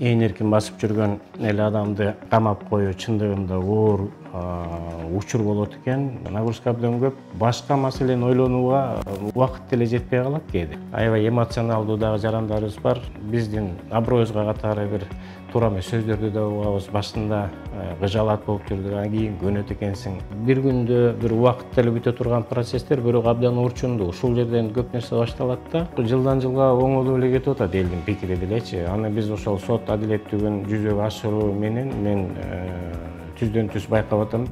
эң эркин басып жүргөн эле адамды камап коюу чындыгында оор учур болот экен. Нагрузка абдан көп. Башка маселени ойлонууга убакыт деле жетпей калат кээде. Аябай эмоционалдуу дагы жарандарыбыз бар. Биздин аброюбузга катары бир туура эмес сөздөрдү да угабыз. Башында гыжалат болуп жүрдүк, анан кийин көнөт экенсиң. Бир күндө бир убакытта эле бүтө турган процесстер бирок абдан орчундуу. Ушул жерден көп нерсе башталат да. Жылдан жылга оңолуп эле кетип атат элдин пикири делечи. Аны биз ошол сот адилеттүүлүгүн жүзөгө ашыруу менен мен түздөн түз байкап атам.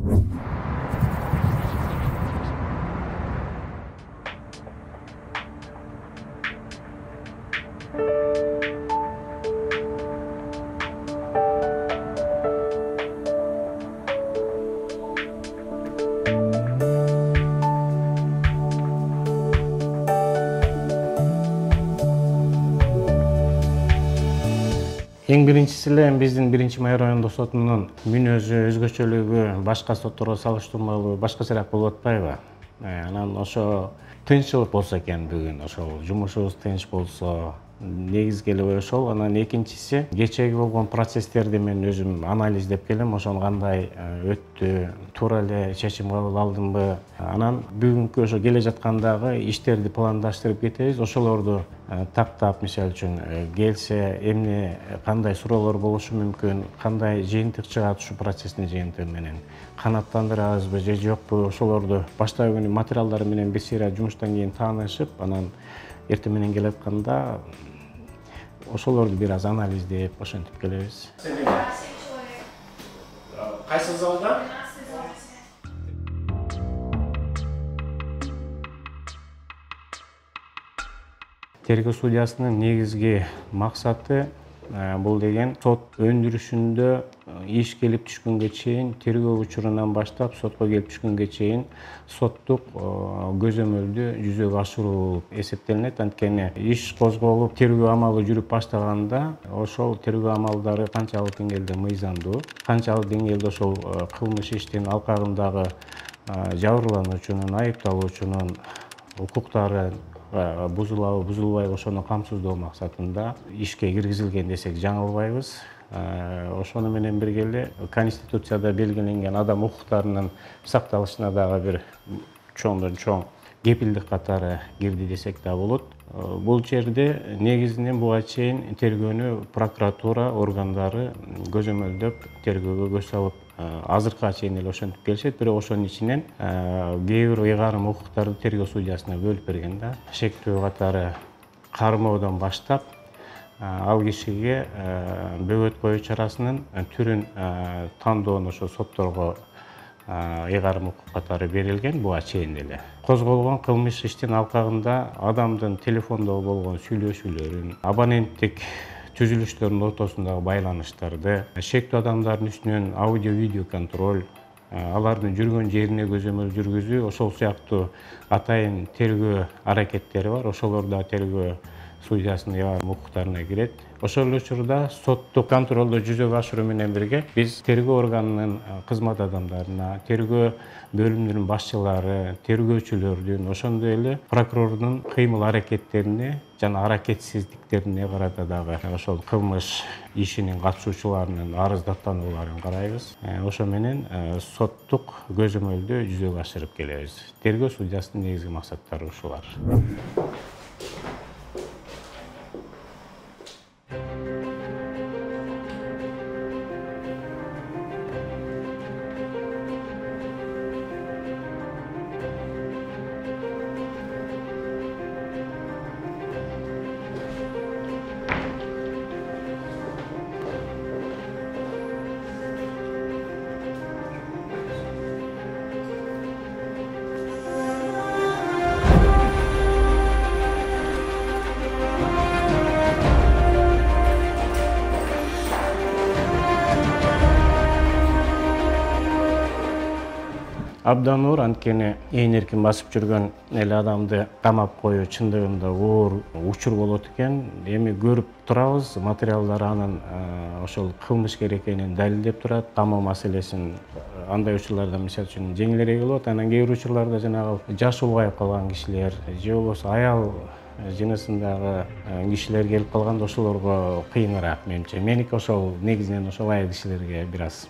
Эң биринчиси эле биздин 1-Май райондук сотунун мүнөзү, өзгөчөлүгү башка сотторго салыштырмалуу башкачараак болуп атпайбы? Анан ошо тынччылык болсо экен бүгүн, ошол жумушубуз тынч болсо, негизги эле ошол. Анан экинчиси, кечеги болгон процесстерди мен өзүм анализдеп келем, ошону кандай өттү, туура эле чечим кабыл алдымбы. Анан бүгүнкү ошо келе жаткандагы иштерди пландаштырып кетебиз. Ошолорду тактап, мисалы үчүн келсе эмне кандай суроолор болушу мүмкүн, кандай жыйынтык чыгат ушу процесстин жыйынтыгы менен, канааттандырабызбы же жокпу, ошолорду баштапкы күнү материалдар менен бир сыйра жумуштан кийин таанышып, анан эртең менен келатканда ошолорду бир аз анализдеп, ошентип келебиз. Кайсы залда? Тергөө судьясынын негизги максаты бул деген сот өндүрүшүндө иш келип түшкөнгө чейин, тергөө учурунан баштап сотко келип түшкөнгө чейин соттук көзөмөлдү жүзөгө ашыруу болуп эсептелинет. Анткени иш козголуп, тергөө амалы жүрүп баштаганда ошол тергөө амалдары канчалык деңгээлде мыйзамдуу, канчалык деңгээлде ошол кылмыш иштин алкагындагы жабырлануучунун, айыпталуучунун укуктары бузулабы, бузулбайбы, ошону камсыздоо максатында ишке киргизилген десек жаңылбайбыз. Ошону менен бирге эле Конституцияда белгиленген адам укуктарынын сакталышына дагы бир чоңдон чоң кепилдик катары кирди десек да болот. Бул жерде негизинен буга чейин тергөөнү прокуратура органдары көзөмөлдөп, тергөөгө көз салып, азыркыга чейин эле ошентип келишет, бирок ошонун ичинен кээ бир ыйгарым укуктарды тергөө судьясына бөлүп берген да. Шектөө катары кармоодон баштап, ал кишиге бөгөт коюу чарасынын түрүн тандоону ошо сотторго ыйгарым укук катары берилген буга чейин эле. Козголгон кылмыш иштин алкагында адамдын телефондо болгон сүйлөшүүлөрүн, абоненттик түзүлүштөрдүн ортосундагы байланыштарды, шектүү адамдардын үстүнөн аудио-видео контроль, алардын жүргөн жерине көзөмөл жүргүзүү, ошол сыяктуу атайын тергөө аракеттери бар. Ошолор да тергөө судьясынын ыйгарым укуктарына кирет. Ошол учурда соттук контролду жүзөгө ашыруу менен бирге биз тергөө органынын кызмат адамдарына, тергөө бөлүмдөрүнүн башчылары, тергөөчүлөрдүн, ошондой эле прокурордун кыймыл аракеттерине жана аракетсиздиктерине карата дагы ошол кылмыш ишинин катышуучуларынын арыздаттанууларын карайбыз. Ошо менен соттук көзөмөлдү жүзөгө ашырып келебиз. Тергөө судьясынын негизги максаттары ушулар. Абдан оор, анткени эң эркин басып жүргөн эле адамды камап коюу чындыгында оор учур болот экен. Эми көрүп турабыз, материалдар анын ошол кылмышкер экенин далилдеп турат. Камоо маселесин андай учурларда мисалы үчүн жеңилирээк болот. Анан кээ бир учурларда жанагы жашы улгайып калган кишилер же болбосо аял жынысындагы кишилер келип калганда ошолорго кыйыныраак менимче. Меники ошол негизинен ошол айыл кишилерге бир аз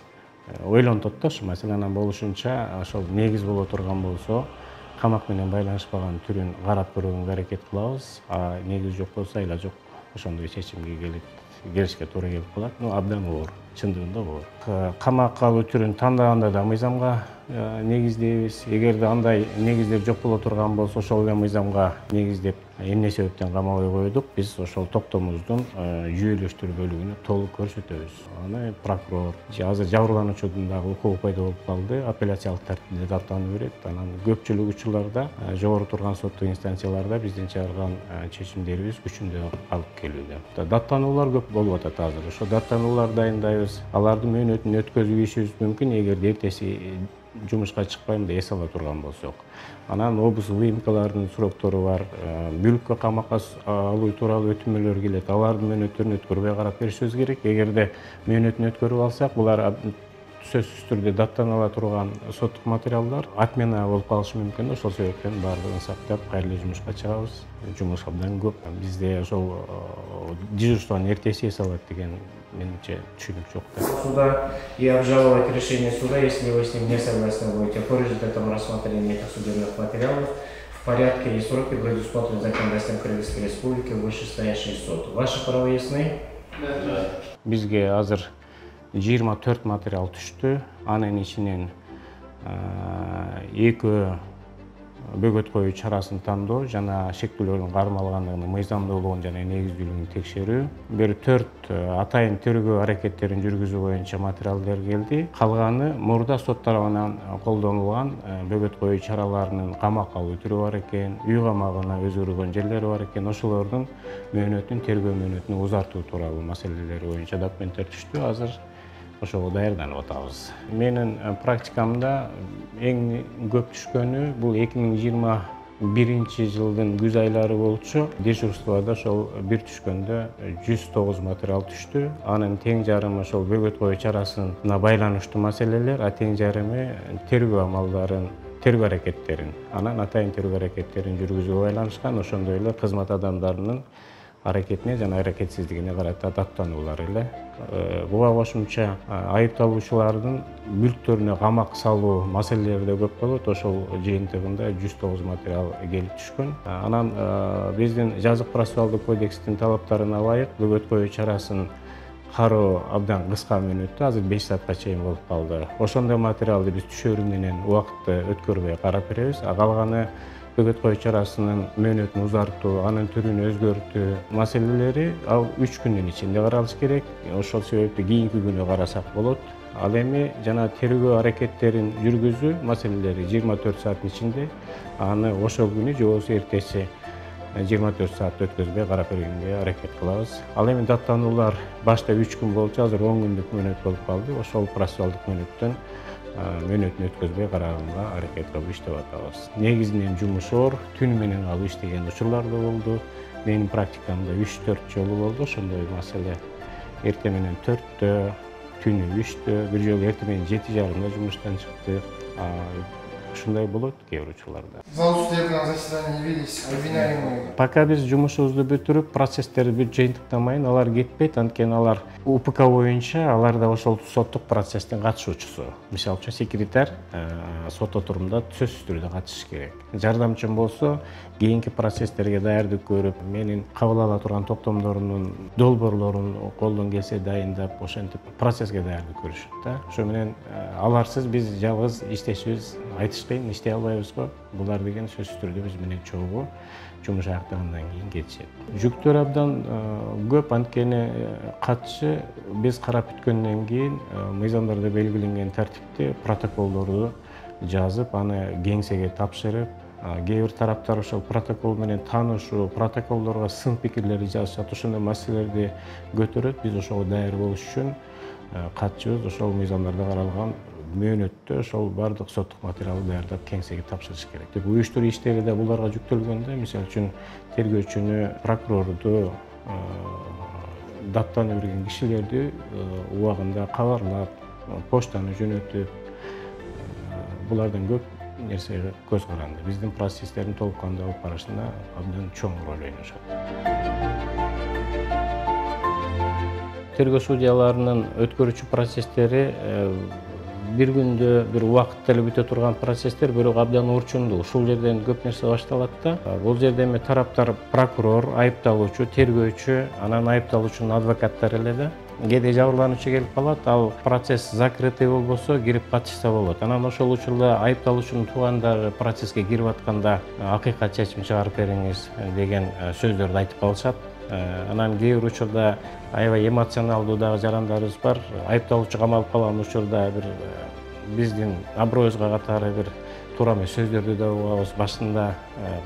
ойлонтот да ушу маселе. Анан болушунча ошол негиз боло турган болсо камак менен байланышпаган түрүн карап көрүүгө аракет кылабыз. Негиз жок болсо айла жок ошондой чечимге келишке туура келип калат. Абдан оор, чындыгында оор. Камакка алуу түрүн тандаганда да мыйзамга негиздейбиз. Эгерде андай негиздер жок боло турган болсо ошол эле мыйзамга негиздеп эмне себептен камабай койдук, биз ошол токтомубуздун жүйөлөштүрүү бөлүгүнө толук көрсөтөбүз. Аны прокурор азыр жабырлануучунун дагы укугу пайда болуп калды, апелляциялык тартипте даттануу берет. Анан көпчүлүк учурларда жогору турган соттук инстанцияларда биздин чыгарган чечимдерибиз күчүндө калып келүүдө. Даттануулар көп болуп атат азыр. Ошо даттануулар дайындайбыз. Алардын мөөнөтүн өткөзүп ийишибиз мүмкүн эгерде эртеси жумушка чыкпайм деп эс ала турган болсок. Анан обус выемкалардын сроктору бар, мүлккө камакка алуу тууралуу өтүнмөлөр келет. Алардын мөөнөттөрүн өткөрбөй карап беришибиз керек. Эгерде мөөнөтүн өткөрүп алсак, булар сөзсүз түрдө даттанала турган соттук материалдар отмена болуп калышы мүмкүн. Ошол себептен баардыгын сактап, кайрылуу жумушка чыгабыз. Жумуш абдан көп. Бизде ошол дежурствону эртеси эс алат деген менимче түшүнүк жок. Суда и обжаловать решение суда, если вы с ним не согласны, будете по результатам рассмотрения этих судебных материалов в порядке и сроки, предусмотренные законодательством Кыргызской Республики, вышестоящий суд. Ваши права ясны? Да. Бизге азыр 24 материал түштү. Анын ичинен экөө бөгөт коюу чарасын тандоо жана шектүүлөрдүн кармалгандыгынын мыйзамдуулугун жана негиздүүлүгүн текшерүү. Бир 4 атайын тергөө аракеттерин жүргүзүү боюнча материалдар келди. Калганы мурда сот тарабынан колдонулган бөгөт коюу чараларынын камакка алуу түрү бар экен, үй камагына өзгөргөн жерлери бар экен. Ошолордун мөөнөтүн, тергөө мөөнөтүн узартуу тууралуу маселелери боюнча документтер түштү. Азыр ошого даярданып атабыз. Менин практикамда эң көп түшкөнү бул 2021 жылдын күз айлары болчу. Дежурствода ошол бир түшкөндө 109 материал түштү. Анын тең жарымы ошол бөгөт коюу чарасына байланыштуу маселелер, тең жарымы тергөө амалдарын, тергөө аракеттерин, анан атайын тергөө аракеттерин жүргүзүүгө байланышкан. Ошондой эле кызмат адамдарынын аракетине жана аракетсиздигине карата даттануулар эле. Буга кошумча айыпталуучулардын мүлктөрүнө камак салуу маселелери да көп болот. Ошол жыйынтыгында 109 материал келип түшкөн. Анан биздин жазык процессуалдык кодекстин талаптарына ылайык бөгөт коюу чарасын кароо абдан кыска мөөнөттө, азыр 5 саатка чейин болуп калды. Ошондой материалды биз түшөрүү менен убакытты өткөрбөй карап беребиз. Калганы бөгөт коюу чарасынын мөөнөтүн узартуу, анын түрүн өзгөртүү маселелери ал 3 күндүн ичинде каралыш керек. Ошол себептен кийинки күнү карасак болот. Ал эми жана тергөө аракеттерин жүргүзүү маселелери 24 сааттын ичинде, аны ошол күнү же болбосо эртеси 24 саат өткөзбөй карап бергенге аракет кылабыз. Ал эми даттануулар башта 3 күн болчу, азыр 10 күндүк мөөнөт болуп калды. Ошол процессуалдык мөөнөттөн мөөнөтүн өткөзбөй караганга аракет кылып иштеп атабыз. Негизинен жумуш оор, түнү менен алып иштеген учурлар да болду. Менин практикамда 3-4 жолу болду ошондой маселе. Эрте менен 4-тө, түнү 3-тө, бир жолу эрте менен 7:30 жумуштан чыкты. Ушундай болот кээ бир учурларда. Зал судебного заседания явились обвиняемые. Пока биз жумушубузду бүтүрүп, процесстерди жыйынтыктамайын, алар кетпейт. Анткени алар УПК боюнча алар да ошол соттук процесстин катышуучусу. Мисалы үчүн секретарь сот отурумда сөзсүз түрдө катышыш керек. Жардамчым болсо, кийинки процесстерге даярдык көрүп, менин кабыл ала турган токтомдорумдун долбоорлорун колдон келсе дайындап, ошентип процесске даярдык көрүшөт да. Ошо менен аларсыз биз жалгыз иштешибиз айтышпайм, иштей албайбыз го. Булар деген сөзсүз түрдө биз менен чогуу жумуш аяктагандан кийин кетишет. Жүктөр абдан көп, анткени катчы биз карап бүткөндөн кийин мыйзамдарда белгиленген тартипте протоколдорду жазып, аны кеңсеге тапшырып, кээ бир тараптар ошол протокол менен таанышуу, протоколдорго сын пикирлерди жазышат, ошондой маселелерди көтөрөт. Биз ошого даяр болуш үчүн катчыбыз ошол мыйзамдарда каралган мөөнөттө ошол бардык соттук материалды даярдап кеңсеге тапшырыш керек. Уюштуруу иштери да буларга жүктөлгөндө, мисалы үчүн тергөөчүнү, прокурорду, даттанып берген кишилерди убагында кабарлап, почтаны жөнөтүп, булардан көп нерсеге көз каранды. Биздин процесстердин толук кандуу алып барышында абдан чоң роль ойношот. Тергөө судьяларынын өткөрүүчү процесстери бир күндө бир убакытта эле бүтө турган процесстер, бирок абдан урчундуу. Ушул жерден көп нерсе башталат да. Бул жерде эми тараптар прокурор, айыпталуучу, тергөөчү, анан айыпталуучунун адвокаттары эле да. Кээде жабырлануучу келип калат, ал процесс закрытый болбосо кирип катышса болот. Анан ошол учурда айыпталуучунун туугандары процесске кирип атканда акыйкат чечим чыгарып бериңиз деген сөздөрдү айтып калышат. Анан кээ бир учурда аябай эмоционалдуу дагы жарандарыбыз бар. Айыпталуучу камалып калган учурда бир биздин аброюбузга катары бир туура эмес сөздөрдү да угабыз. Башында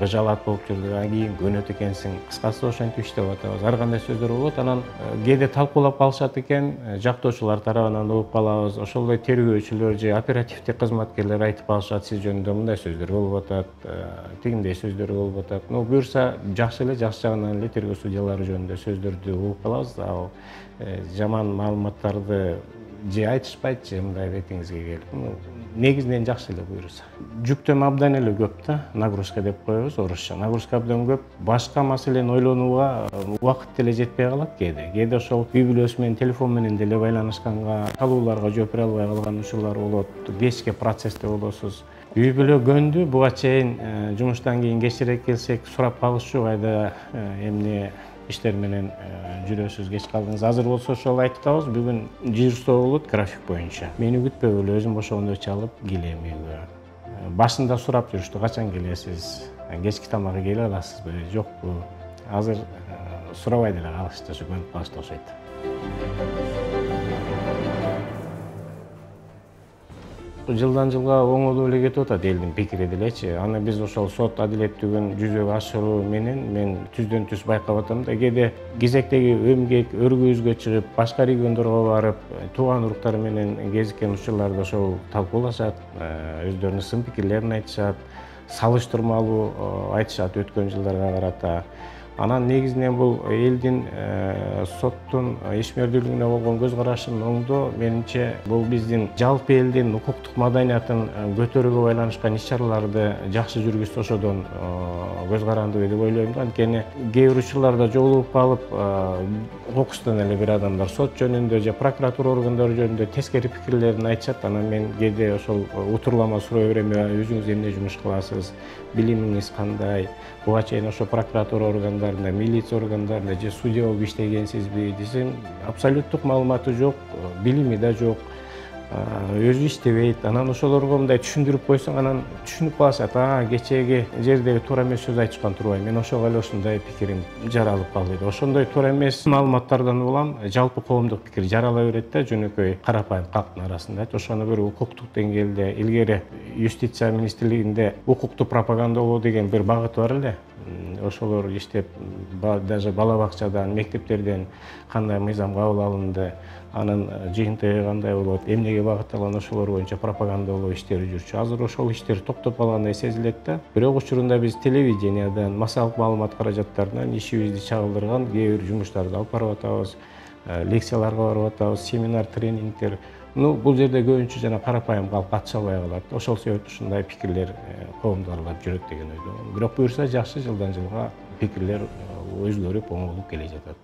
кыжалат болуп жүрдү, анан кийин көнөт экенсиң. Кыскасы ошентип иштеп атабыз. Ар кандай сөздөр болот. Анан кээде талкуулап калышат экен, жактоочулар тарабынан угуп калабыз. Ошолдой тергөөчүлөр же оперативдик кызматкерлер айтып калышат, сиз жөнүндө мындай сөздөр болуп атат, тигиндей сөздөр болуп атат. Буюрса жакшы эле, жакшы жагынан эле тергөө судьялары жөнүндө сөздөрдү угуп калабыз. Ал жаман маалыматтарды же айтышпайт, же мындай бетиңизге келип. Негизинен жакшы эле буюрса. Жүктөмө абдан эле көп да, нагрузка деп коебуз орусча. Нагрузка абдан көп. Башка маселени ойлонууга убакыт деле жетпей калат кээде. Кээде ошол үй бүлөсү менен телефон менен деле байланышканга, калууларга жооп бере албай калган учурлар болот. Кечке процессте болосуз. Үй бүлө көндү, буга чейин жумуштан кийин кечирээк келсек сурап калышчу, кайда эмне иштер менен жүрөсүз, кеч калдыңыз. Азыр болсо ошол айтып атабыз, бүгүн жирсоо болот график боюнча. Мени күтпөй эле өзүм ошондо чалып келем үйгө. Башында сурап жүрүштү, качан келесиз, кечки тамакка келе аласызбы, жокпу. Азыр сурабай деле калышты, ошо көнүп калышты окшойт. Жылдан жылга оңолуп эле кетип атат элдин пикири делечи. Аны биз ошол сот адилеттүүлүгүн жүзөгө ашыруу менен мен түздөн түз байкап атам да. Кээде кезектеги эмгек өргүүбүзгө чыгып, башка региондорго барып, тууган уруктары менен кезиккен учурларда ошол талкуулашат, өздөрүнүн сын пикирлерин айтышат, салыштырмалуу айтышат өткөн жылдарга карата. Анан негизинен бул элдин соттун ишмердүүлүгүнө болгон көз карашын оңдоо, менимче бул биздин жалпы элдин укуктук маданиятын көтөрүүгө байланышкан иш-чараларды жакшы жүргүзсө ошодон көз карандуу деп ойлойм да. Анткени кээ бир учурларда жолугуп калып, кокустан эле бир адамдар сот жөнүндө же прокуратура органдары жөнүндө тескери пикирлерин айтышат. Анан мен кээде ошол утурлама сурай берем, өзүңүз эмне жумуш кыласыз, билимиңиз кандай, буга чейин ошо прокуратура органдарында, милиция органдарында же судья болуп иштегенсизби десем, абсолюттук маалыматы жок, билими да жок, өзү иштебейт. Анан ошолорго мындай түшүндүрүп койсоң, анан түшүнүп калышат. Кечеги жердеги туура эмес сөз айтышкан турбайм. Мен ошого эле ушундай пикирим жаралып калды. Ошондой туура эмес маалыматтардан улам жалпы коомдук пикир жарала берет да, жөнөкөй карапайым калктын арасында. Ошону бир укуктук деңгээлде, илгери юстиция министрлигинде укукту пропагандалоо деген бир багыт бар эле. Ошолор иштеп, даже бала бакчадан, мектептерден кандай мыйзам кабыл алынды, анын жыйынтыгы кандай болот, эмнеге багытталган, ошолор боюнча пропагандалоо иштери жүрчү. Азыр ошол иштер токтоп калгандай сезилет да. Бирок учурунда биз телевидениядан, массалык маалымат каражаттарынан ишибизди чагылдырган кээ бир жумуштарды алып барып атабыз, лекцияларга барып атабыз, семинар, тренингдер. Бул жерде көбүнчө жана карапайым калк катыша албай калат. Ошол себептен ушундай пикирлер коомду аралап жүрөт деген ойдомун. Бирок буюрса жакшы, жылдан жылга пикирлер өзгөрүп, оңолуп келе жатат.